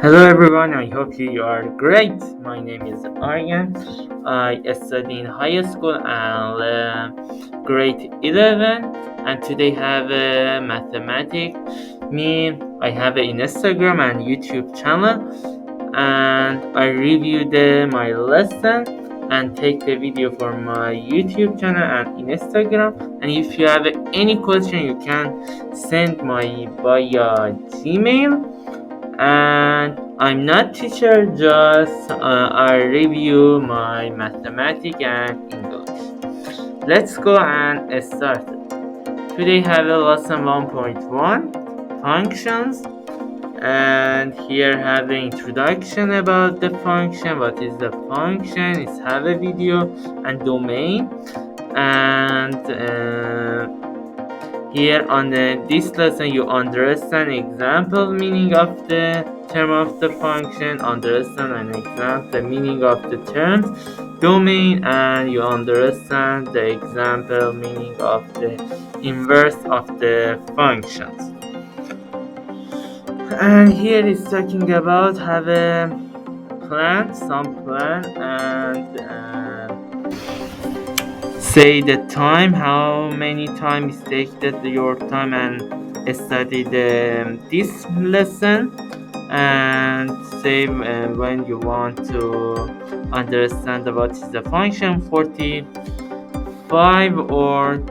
Hello everyone, I hope you are great. My name is Arian. I study in high school and grade 11, and today have mathematics. I have an Instagram and YouTube channel, and I reviewed my lesson and take the video for my YouTube channel and Instagram. And if you have any question, you can send my via Gmail. And I'm not teacher, just I review my mathematics and English. Let's go and start. Today have a lesson 1.1 functions, and here have an introduction about the function. What is the function? It's have a video and domain, and here on this lesson you understand example meaning of the term of the function, understand an example the meaning of the terms domain, and you understand the example meaning of the inverse of the functions. And here is talking about have a some plan and say the time, how many times take that your time and study this lesson, and say when you want to understand what is the function, 45 or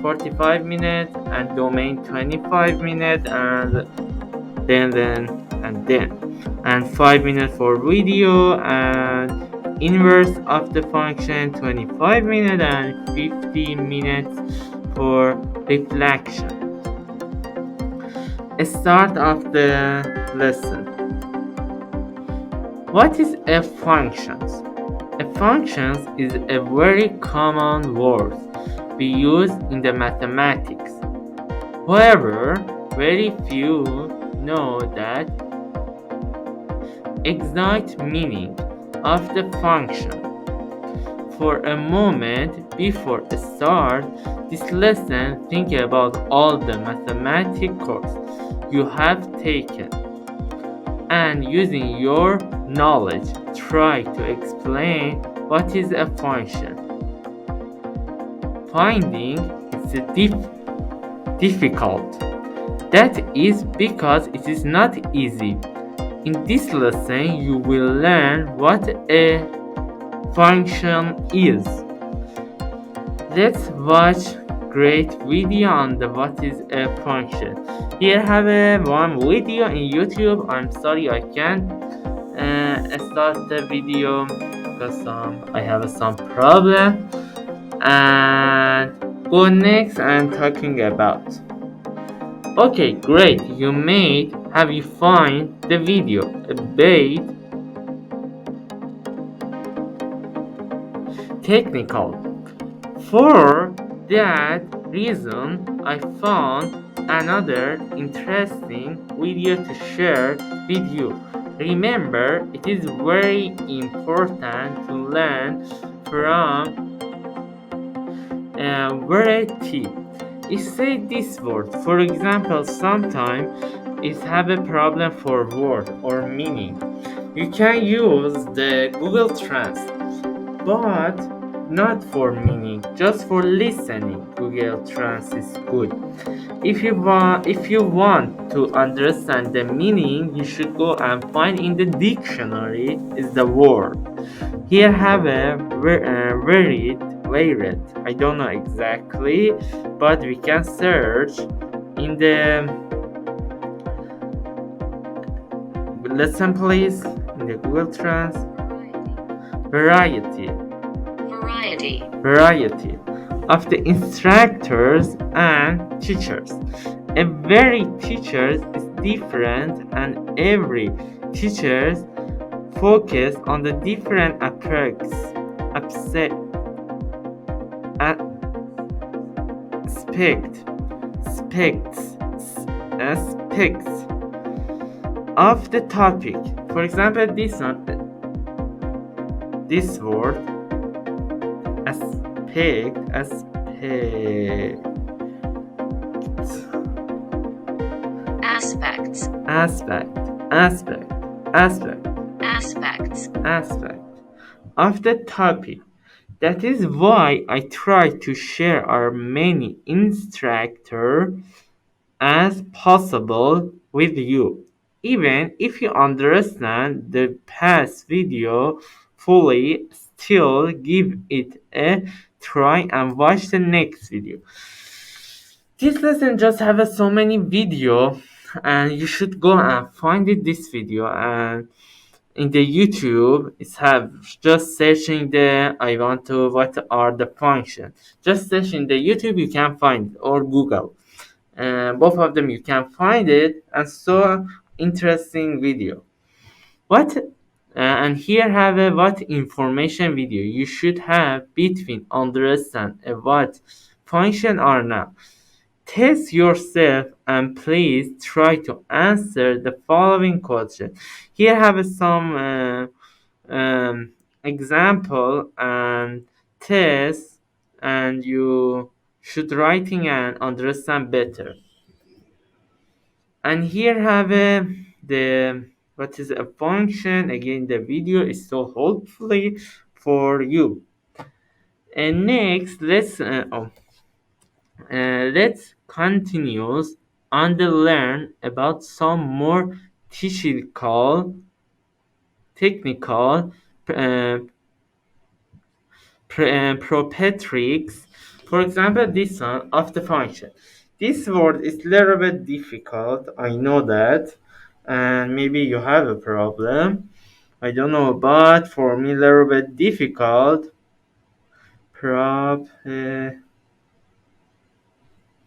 45 minutes, and domain 25 minutes, and then 5 minutes for video, and inverse of the function 25 minutes, and 15 minutes for reflection. Start of the lesson. What is a function? A function is a very common word we use in the mathematics. However, very few know that exact meaning of the function. For a moment before start this lesson, think about all the mathematics course you have taken, and using your knowledge try to explain what is a function. Finding is difficult. That is because it is not easy. In this lesson, you will learn what a function is. Let's watch great video on what is a function. Here have one video in YouTube. I'm sorry I can't start the video because I have some problem. And go next and talking about. Okay, great. You made. Have you find the video about technical? For that reason, I found another interesting video to share with you. Remember, it is very important to learn from variety. It say this word. For example, sometimes it have a problem for word or meaning. You can use the Google Translate, but not for meaning, just for listening. Google Translate is good. If you want to understand the meaning, you should go and find in the dictionary is the word. Here have a varied. I don't know exactly, but we can search in the lesson please in the Google Translate. Variety of the instructors and teachers. Every teacher is different, and every teacher focus on the different aspects of the topic. For example, this word aspect aspect Aspects. aspect of the topic. That is why I try to share as many instructor as possible with you. Even if you understand the past video fully, still give it a try and watch the next video. This lesson just have so many video, and you should go and find this video, and in the YouTube it's have just searching the I want to what are the functions. Just search in the YouTube, you can find it, or Google. Both of them you can find it, and so interesting video. What and here have a what information video you should have between understand what function are now. Test yourself and please try to answer the following question. Here have some example and test, and you should writing and understand better. And here have the what is a function. Again, the video is so hopefully for you. And next, let's continue and learn about some more technical uh, properties. For example, this one of the function. This word is a little bit difficult. I know that, and maybe you have a problem. I don't know, but for me, a little bit difficult. Prop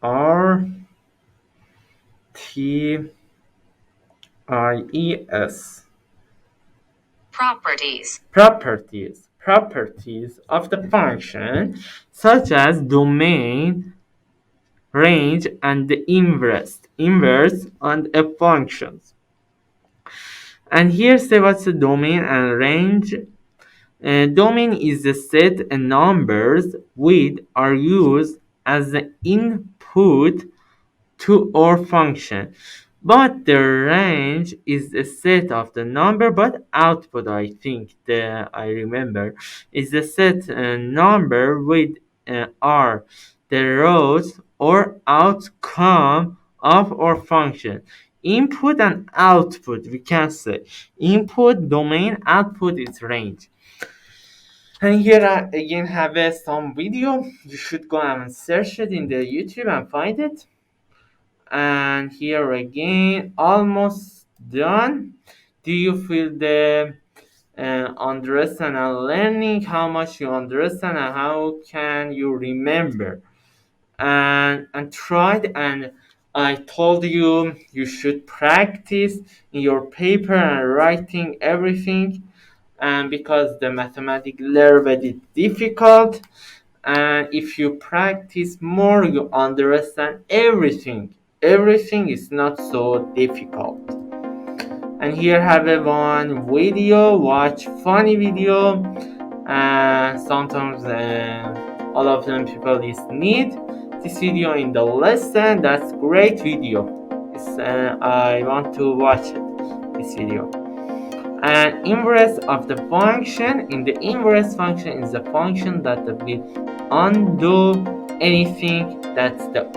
R T I E S. Properties of the function, such as domain, range, and the inverse on a functions. And here say what's the domain and range. Domain is the set of numbers which are used as the input to our function. But the range is a set of the number, but output, I think I remember, is a set number with are the rows or outcome of our function. Input and output, we can say. Input, domain, output is range. And here I again have some video. You should go and search it in the YouTube and find it. And here again, almost done. Do you feel the understand and learning, how much you understand and how can you remember? And tried, and I told you you should practice in your paper and writing everything, and because the mathematics little bit is difficult, and if you practice more you understand everything is not so difficult. And here have a one video, watch funny video, and sometimes all of them people is need this video in the lesson. That's great video. I want to watch this video. And inverse of the function. In the inverse function is a function that will undo anything that the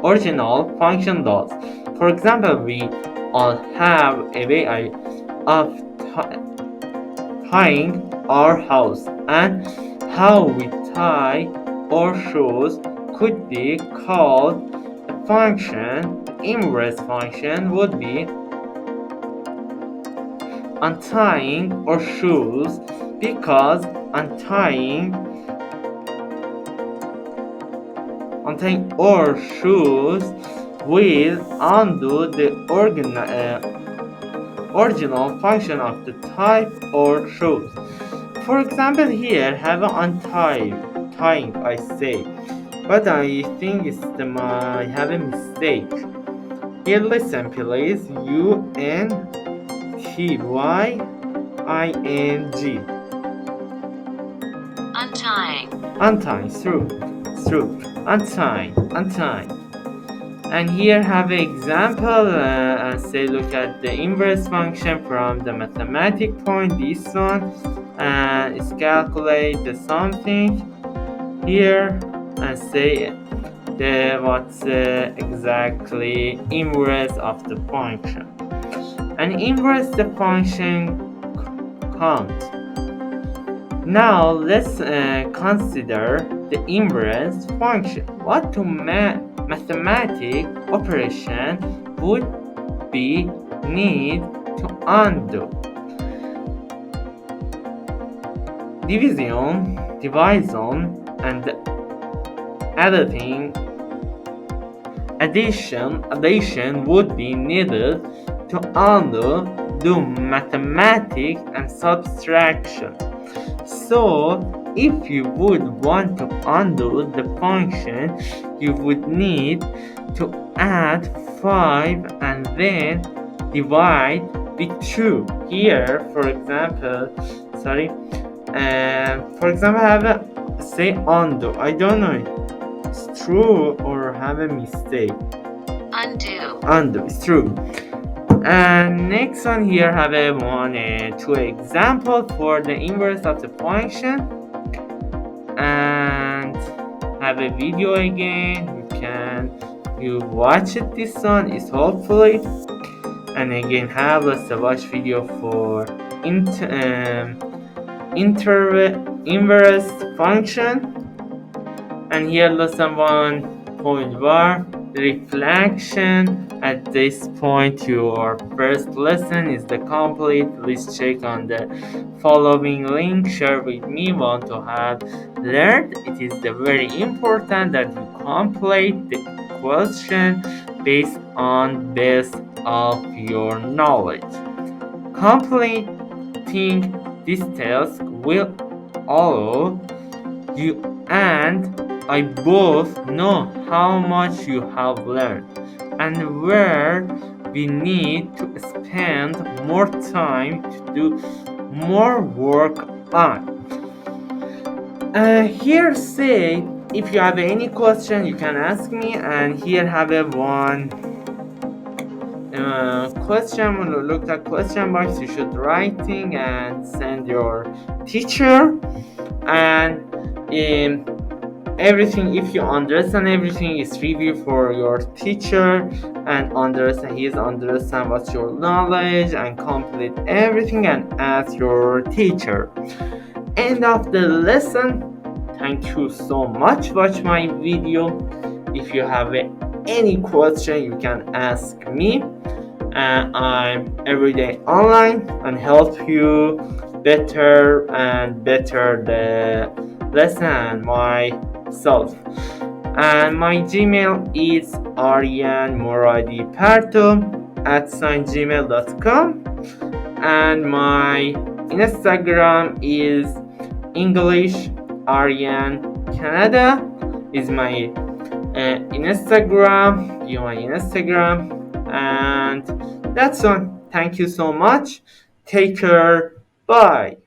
original function does. For example, we all have a way of tying our house, and how we tie our shoes could be called a function. The inverse function would be untying our shoes, because untying our shoes will undo the original function of the type or shoes. For example, here have tying, I say, but I think I have a mistake. Here listen please. UNTYING. Untying. Untying, through. Untying. And here have an example and say look at the inverse function from the mathematic point. This one is calculate the something here and say what's exactly inverse of the function. And inverse the function count. Now let's consider the inverse function. What mathematic operation would be need to undo? Division, and addition would be needed to undo do mathematics and subtraction. So if you would want to undo the function, you would need to add 5 and then divide with 2. Here, for example, I have a say undo. I don't know if it's true or have a mistake. Undo, it's true. And next one here have two example for the inverse of the function, and have a video again. You watch it. This one is hopefully, and again have let's watch video for inverse function. And here lesson 1.1 reflection. At this point your first lesson is the complete. Please check on the following link, share with me want to have learned. It is very important that you complete the question based on best of your knowledge. Completing these tasks will allow you and I both know how much you have learned and where we need to spend more time to do more work on. Here say if you have any question you can ask me, and here have one question. Look at question box. You should writing and send your teacher, and everything, if you understand everything, is review for your teacher and understand what's your knowledge and complete everything and ask your teacher. End of the lesson. Thank you so much. Watch my video. If you have any question you can ask me. I'm everyday online and help you better and better the lesson and myself. And my Gmail is arianmoradiparto@gmail.com, and my Instagram is English Arian Canada is my Instagram. And that's all. Thank you so much. Take care. Bye.